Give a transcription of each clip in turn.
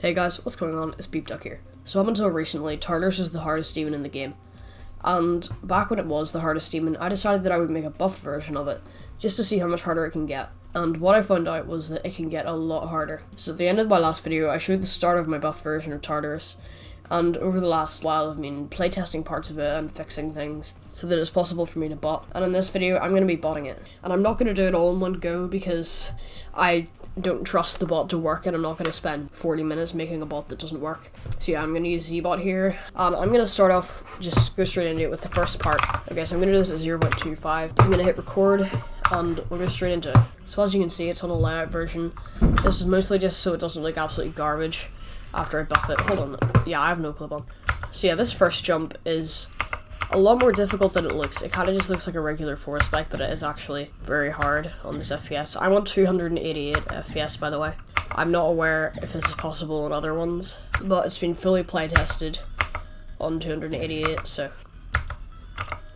Hey guys, what's going on? It's BeepDuck here. So up until recently, Tartarus was the hardest demon in the game. And back when it was the hardest demon, I decided that I would make a buff version of it, just to see how much harder it can get. And what I found out was that it can get a lot harder. So at the end of my last video, I showed the start of my buff version of Tartarus, and over the last while I've been playtesting parts of it and fixing things so that it's possible for me to bot. And in this video, I'm going to be botting it. And I'm not going to do it all in one go because I don't trust the bot to work, and I'm not going to spend 40 minutes making a bot that doesn't work. So yeah, I'm going to use ZBot here. I'm going to start off, just go straight into it with the first part. Okay, so I'm going to do this at 0.25. I'm going to hit record, and we'll go straight into it. So as you can see, it's on a layout version. This is mostly just so it doesn't look absolutely garbage after I buff it. Hold on, yeah, I have no clip on. So yeah, this first jump is a lot more difficult than it looks. It kind of just looks like a regular forest bike, but it is actually very hard on this FPS. I'm on 288 FPS, by the way. I'm not aware if this is possible on other ones, but it's been fully playtested on 288, so.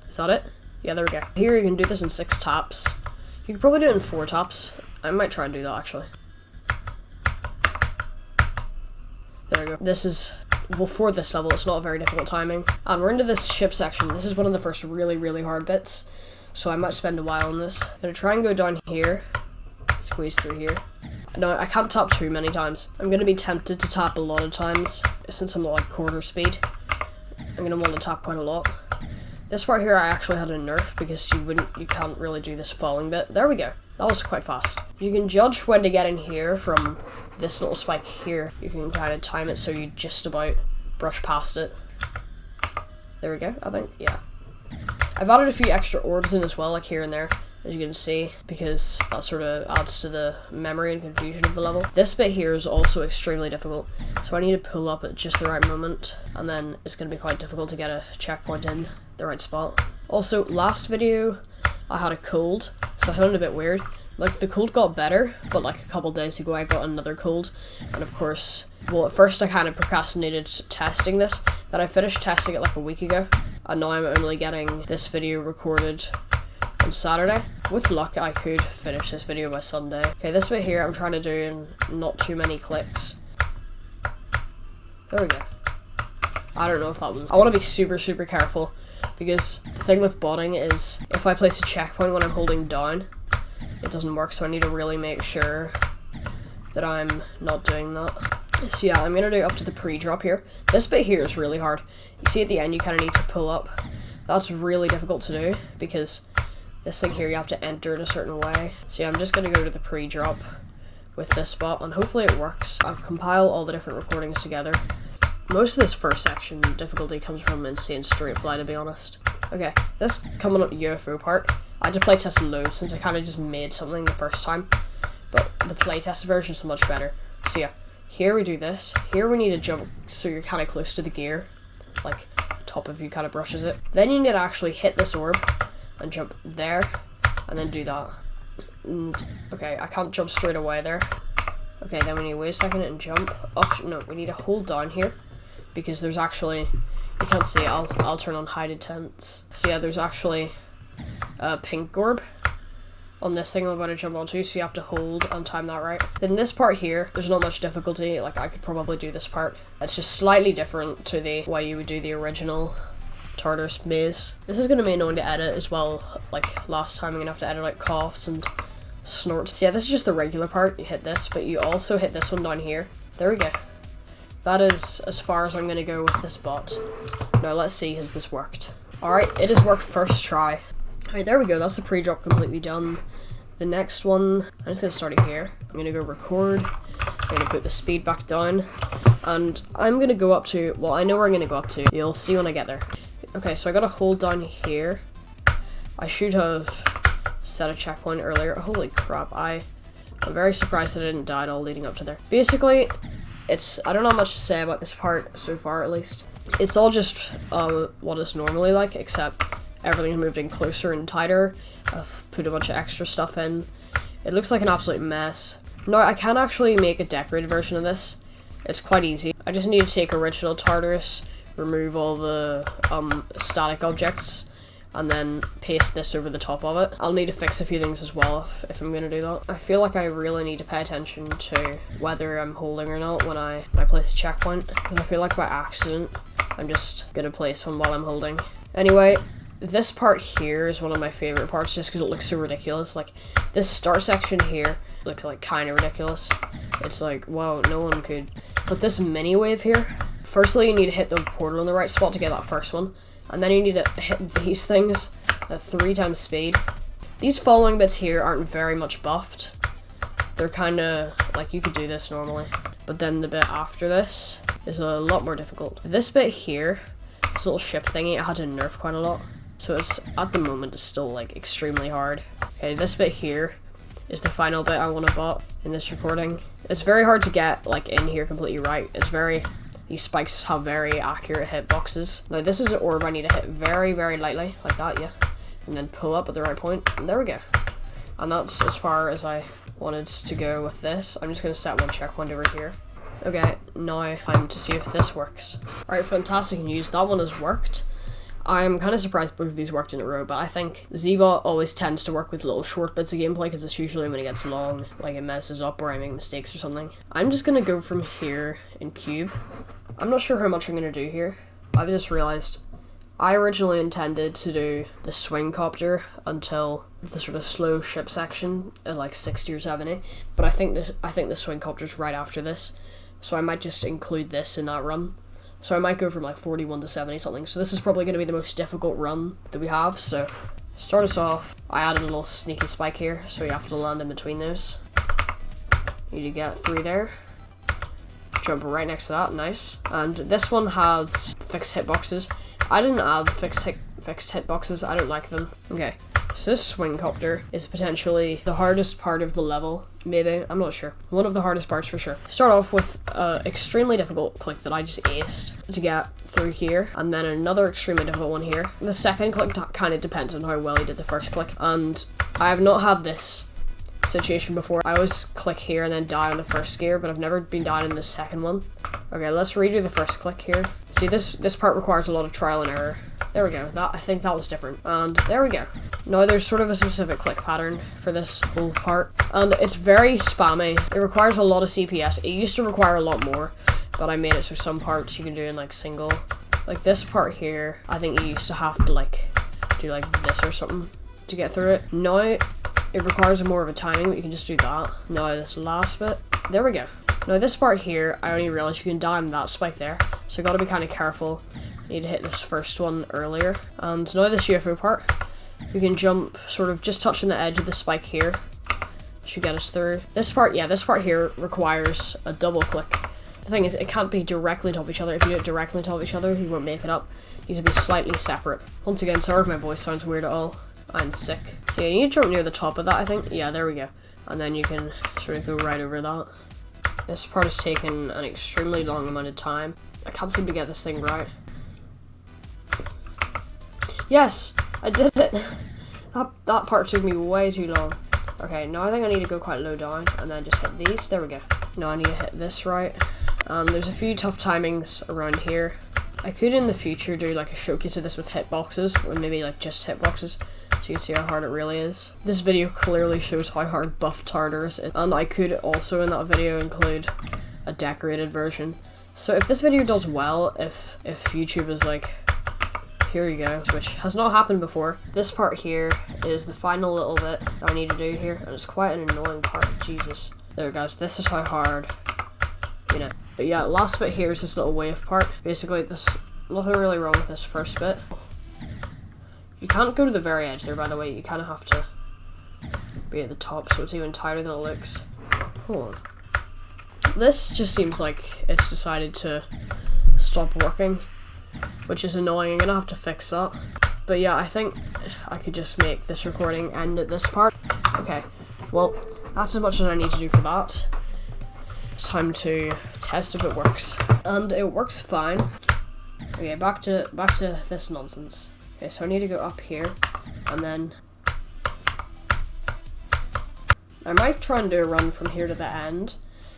Is that it? Yeah, there we go. Here you can do this in 6 taps. You could probably do it in 4 taps. I might try and do that, actually. There we go. This is, well, for this level, it's not a very difficult timing. And we're into this ship section. This is one of the first really hard bits, so I might spend a while on this. I'm gonna try and go down here, squeeze through here. No, I can't tap too many times. I'm gonna be tempted to tap a lot of times, since I'm not like quarter speed. I'm gonna want to tap quite a lot. This part here I actually had a nerf because you can't really do this falling bit. There we go. That was quite fast. You can judge when to get in here from this little spike here. You can kind of time it so you just about brush past it. There we go, I think, yeah. I've added a few extra orbs in as well, like here and there, as you can see, because that sort of adds to the memory and confusion of the level. This bit here is also extremely difficult, so I need to pull up at just the right moment, and then it's going to be quite difficult to get a checkpoint in the right spot. Also, last video, I had a cold, so I found it a bit weird. Like, the cold got better, but like a couple days ago I got another cold, and of course, well, at first I kind of procrastinated testing this, then I finished testing it like a week ago, and now I'm only getting this video recorded on Saturday. With luck, I could finish this video by Sunday. Okay, this bit here I'm trying to do in not too many clicks. There we go. I don't know if that was... I want to be super careful, because the thing with botting is, if I place a checkpoint when I'm holding down, it doesn't work, so I need to really make sure that I'm not doing that. So yeah, I'm going to do up to the pre-drop here. This bit here is really hard. You see at the end you kind of need to pull up. That's really difficult to do, because this thing here you have to enter it a certain way. So yeah, I'm just going to go to the pre-drop with this spot, and hopefully it works. I'll compile all the different recordings together. Most of this first section difficulty comes from Insane Straight Fly, to be honest. Okay, this coming up UFO part, I had to playtest loads since I kind of just made something the first time, but the playtest version is much better. So yeah, here we do this. Here we need to jump so you're kind of close to the gear, like top of you kind of brushes it. Then you need to actually hit this orb and jump there, and then do that. And, okay, I can't jump straight away there. Okay, then we need to wait a second and jump. Oh no, we need to hold down here, because there's actually, you can't see it, I'll turn on hide intents. So yeah, there's actually a pink orb on this thing I'm going to jump onto, so you have to hold and time that right. Then this part here, there's not much difficulty, like I could probably do this part. It's just slightly different to the way you would do the original Tartarus maze. This is going to be annoying to edit as well, like last time I'm going to have to edit like coughs and snorts. So yeah, this is just the regular part, you hit this, but you also hit this one down here. There we go. That is as far as I'm going to go with this bot. Now let's see, has this worked? Alright, it has worked first try. Alright, there we go, that's the pre-drop completely done. The next one, I'm just going to start it here. I'm going to go record, I'm going to put the speed back down, and I'm going to go up to, well, I know where I'm going to go up to. You'll see when I get there. Okay, so I got to hold down here. I should have set a checkpoint earlier. Holy crap, I'm very surprised that I didn't die at all leading up to there. Basically, I don't know much to say about this part so far, at least. It's all just what it's normally like, except everything's moved in closer and tighter. I've put a bunch of extra stuff in. It looks like an absolute mess. Now, I can actually make a decorated version of this. It's quite easy. I just need to take original Tartarus, remove all the static objects, and then paste this over the top of it. I'll need to fix a few things as well if I'm going to do that. I feel like I really need to pay attention to whether I'm holding or not when I place a checkpoint, because I feel like by accident I'm just going to place one while I'm holding. Anyway, this part here is one of my favorite parts just because it looks so ridiculous. Like, this start section here looks like kind of ridiculous. It's like, wow, no one could. But this mini wave here, firstly you need to hit the portal in the right spot to get that first one. And then you need to hit these things at 3 times speed. These following bits here aren't very much buffed. They're kind of like, you could do this normally. But then the bit after this is a lot more difficult. This bit here, this little ship thingy, I had to nerf quite a lot. So it's, at the moment, it's still like extremely hard. Okay, this bit here is the final bit I want to bot in this recording. It's very hard to get like in here completely right. These spikes have very accurate hitboxes. Now this is an orb I need to hit very, very lightly, like that, yeah. And then pull up at the right point, and there we go. And that's as far as I wanted to go with this. I'm just going to set one checkpoint over here. Okay, now time to see if this works. Alright, fantastic news, that one has worked. I'm kind of surprised both of these worked in a row, but I think Zbot always tends to work with little short bits of gameplay because it's usually when it gets long, like it messes up or I make mistakes or something. I'm just going to go from here in cube. I'm not sure how much I'm going to do here. I've just realized I originally intended to do the swing copter until the sort of slow ship section at like 60 or 70, but I think the swing copter's right after this, so I might just include this in that run. So I might go from like 41 to 70 something. So this is probably going to be the most difficult run that we have. So start us off. I added a little sneaky spike here, so you have to land in between those. You need to get 3 there. Jump right next to that, nice. And this one has fixed hitboxes. I didn't add fixed hitboxes, I don't like them. Okay, so this swing copter is potentially the hardest part of the level, maybe, I'm not sure. One of the hardest parts for sure. Start off with an extremely difficult click that I just aced to get through here, and then another extremely difficult one here. The second click kind of depends on how well you did the first click, and I have not had this situation before. I always click here and then die on the first gear, but I've never been down in the second one. Okay, let's redo the first click here. See, this part requires a lot of trial and error. There we go. I think that was different. And there we go. Now there's sort of a specific click pattern for this whole part, and it's very spammy. It requires a lot of CPS. It used to require a lot more, but I made it so some parts you can do in like single. Like this part here, I think you used to have to like do like this or something to get through it. Now it requires more of a timing, but you can just do that. Now this last bit, there we go. Now this part here, I only realized you can dime that spike there, so I gotta be kind of careful. I need to hit this first one earlier. And now this UFO part, you can jump sort of just touching the edge of the spike here. Should get us through. This part, yeah, this part here requires a double click. The thing is, it can't be directly on top of each other. If you do it directly on top of each other, you won't make it up. It needs to be slightly separate. Once again, sorry if my voice sounds weird at all. I'm sick. So yeah, you need to jump near the top of that, I think. Yeah, there we go. And then you can sort of go right over that. This part has taken an extremely long amount of time. I can't seem to get this thing right. Yes! I did it! That part took me way too long. Okay, now I think I need to go quite low down and then just hit these. There we go. Now I need to hit this right. There's a few tough timings around here. I could in the future do like a showcase of this with hitboxes, or maybe like just hitboxes, so you can see how hard it really is. This video clearly shows how hard buff Tartarus is, and I could also in that video include a decorated version. So if this video does well, if YouTube is like, here you go, which has not happened before, this part here is the final little bit that I need to do here, and it's quite an annoying part, Jesus. There guys, this is how hard, you know. But yeah, last bit here is this little wave part. Basically, there's nothing really wrong with this first bit. You can't go to the very edge there, by the way. You kind of have to be at the top, so it's even tighter than it looks. Hold on. This just seems like it's decided to stop working, which is annoying. I'm gonna have to fix that. But yeah, I think I could just make this recording end at this part. Okay, well, that's as much as I need to do for that. It's time to test if it works. And it works fine. Okay, back to this nonsense. Okay, so I need to go up here, and then I might try and do a run from here to the end,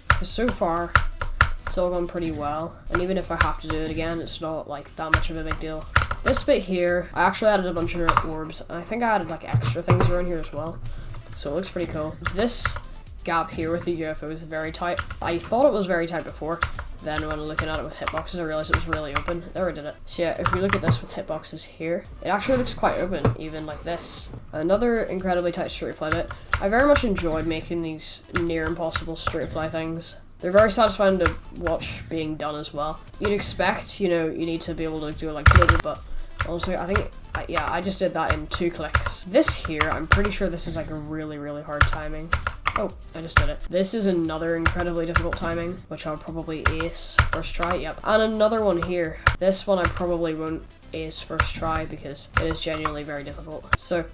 because so far it's all gone pretty well, and even if I have to do it again, it's not like that much of a big deal. This bit here, I actually added a bunch of orbs, and I think I added like extra things around here as well. So it looks pretty cool. This gap here with the UFO is very tight. I thought it was very tight before. Then when looking at it with hitboxes, I realized it was really open. There, I did it. So yeah, if we look at this with hitboxes here, it actually looks quite open, even like this. Another incredibly tight straight fly bit. I very much enjoyed making these near impossible straight fly things. They're very satisfying to watch being done as well. You'd expect, you know, you need to be able to do it like global, but honestly, I think, yeah, I just did that in 2 clicks. This here, I'm pretty sure this is like a really, really hard timing. Oh, I just did it. This is another incredibly difficult timing, which I'll probably ace first try, yep. And another one here. This one I probably won't ace first try because it is genuinely very difficult. So,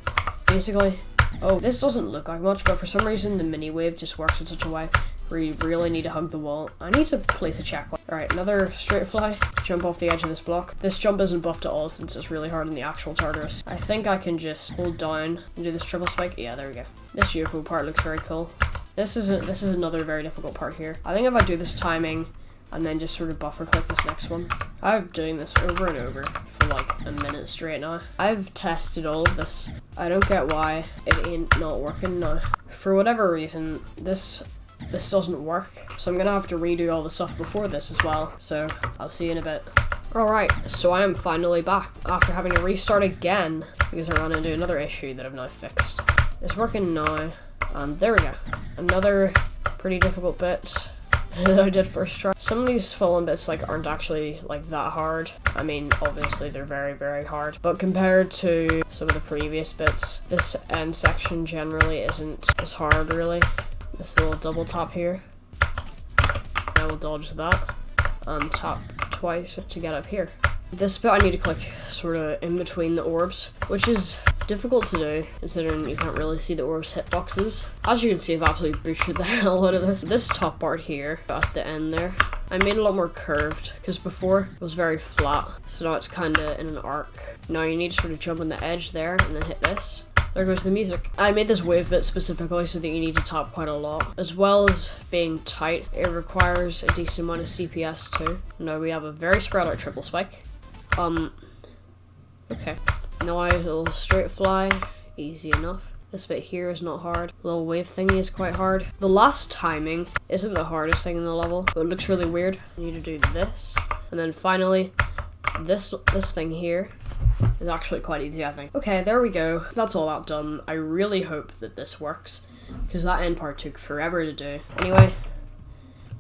basically, oh, this doesn't look like much, but for some reason the mini wave just works in such a way where you really need to hug the wall. I need to place a checkpoint. Alright, another straight fly. Jump off the edge of this block. This jump isn't buffed at all since it's really hard in the actual Tartarus. I think I can just hold down and do this triple spike. Yeah, there we go. This UFO part looks very cool. This is another very difficult part here. I think if I do this timing and then just sort of buffer click this next one. I'm doing this over and over for like a minute straight now. I've tested all of this. I don't get why it ain't not working now. For whatever reason, this doesn't work, so I'm gonna have to redo all the stuff before this as well, so I'll see you in a bit. Alright, so I am finally back after having to restart again because I ran into another issue that I've now fixed. It's working now, and there we go. Another pretty difficult bit that I did first try. Some of these fallen bits like aren't actually like that hard. I mean, obviously they're very, very hard, but compared to some of the previous bits, this end section generally isn't as hard really. This little double tap here. I will dodge that and tap twice to get up here. This bit I need to click sort of in between the orbs, which is difficult to do considering you can't really see the orbs hitboxes. As you can see, I've absolutely boosted the hell out of this. This top part here at the end there, I made it a lot more curved because before it was very flat, so now it's kind of in an arc. Now you need to sort of jump on the edge there and then hit this. There goes the music. I made this wave bit specifically so that you need to tap quite a lot. As well as being tight, it requires a decent amount of CPS too. Now we have a very spread out triple spike. Okay. Now a little straight fly, easy enough. This bit here is not hard. The little wave thingy is quite hard. The last timing isn't the hardest thing in the level, but it looks really weird. You need to do this. And then finally, this thing here is actually quite easy, I think. Okay, there we go. That's all that done. I really hope that this works, because that end part took forever to do. Anyway,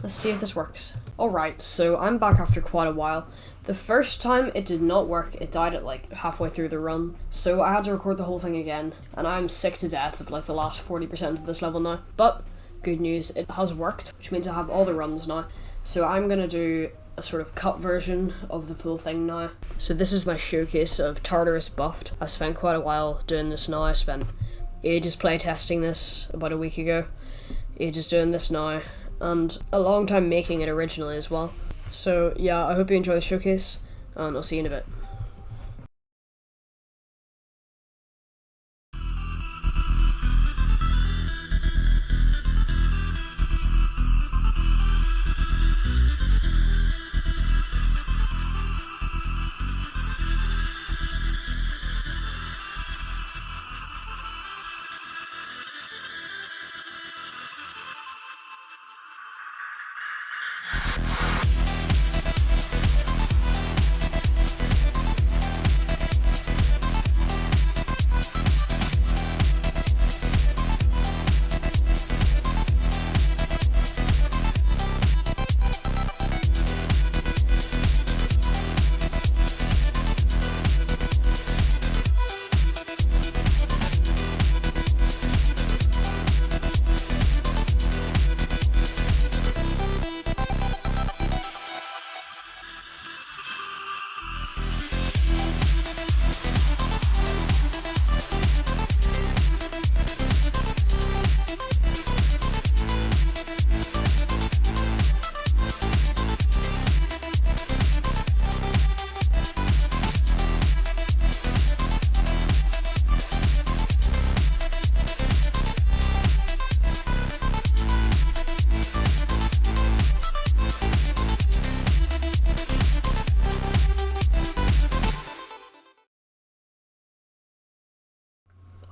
let's see if this works. Alright, so I'm back after quite a while. The first time it did not work. It died at like halfway through the run, so I had to record the whole thing again, and I'm sick to death of like the last 40% of this level now. But good news, it has worked, which means I have all the runs now. So I'm gonna do a sort of cut version of the full thing now. So this is my showcase of Tartarus buffed. I've spent quite a while doing this now. I spent ages playtesting this about a week ago, ages doing this now, and a long time making it originally as well. So yeah, I hope you enjoy the showcase, and I'll see you in a bit.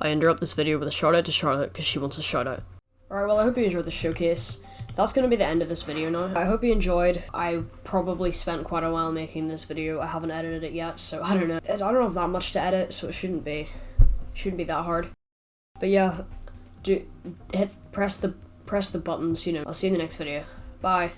I interrupt this video with a shout out to Charlotte because she wants a shout out. Alright, well I hope you enjoyed the showcase. That's going to be the end of this video now. I hope you enjoyed. I probably spent quite a while making this video. I haven't edited it yet, so I don't know. I don't have that much to edit, so it shouldn't be that hard. But yeah, press the buttons, you know. I'll see you in the next video. Bye.